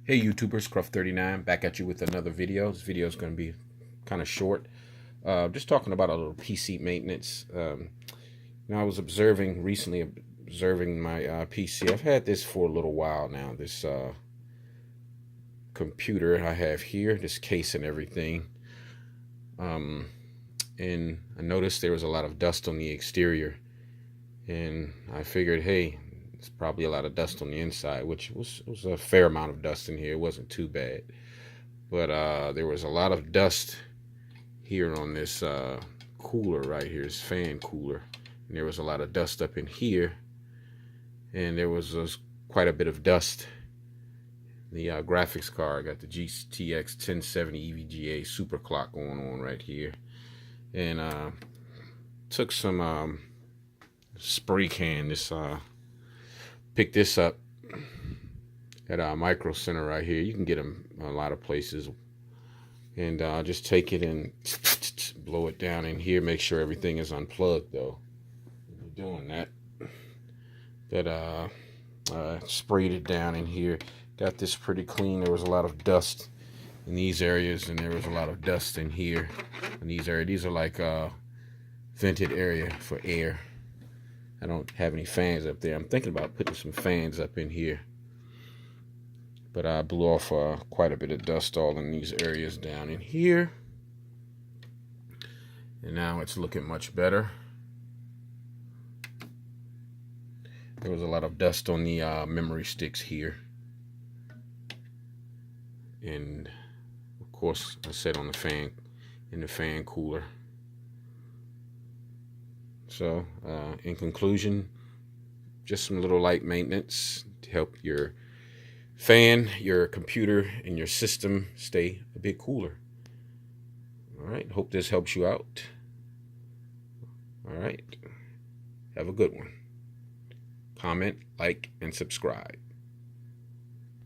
Hey YouTubers, Cruff39 back at you with another video. This video is going to be kind of short. Just talking about a little PC maintenance. I was recently observing my PC. I've had this for a little while now. This computer I have here, this case and everything. And I noticed there was a lot of dust on the exterior. And I figured, hey, it's probably a lot of dust on the inside, which was a fair amount of dust in here. It wasn't too bad. But there was a lot of dust here on this cooler right here, this fan cooler. And there was a lot of dust up in here. And there was quite a bit of dust. The graphics card, got the GTX 1070 EVGA super clock going on right here. And took some spray can, picked this up at Micro Center right here. You can get them a lot of places. And just take it and blow it down in here. Make sure everything is unplugged though. When you're doing that. Sprayed it down in here. Got this pretty clean. There was a lot of dust in these areas, and there was a lot of dust in here. In these areas, these are like vented area for air. I don't have any fans up there. I'm thinking about putting some fans up in here. But I blew off quite a bit of dust all in these areas down in here. And now it's looking much better. There was a lot of dust on the memory sticks here. And of course, I said on the fan, in the fan cooler. So, in conclusion, just some little light maintenance to help your fan, your computer, and your system stay a bit cooler. All right, hope this helps you out. All right, have a good one. Comment, like, and subscribe.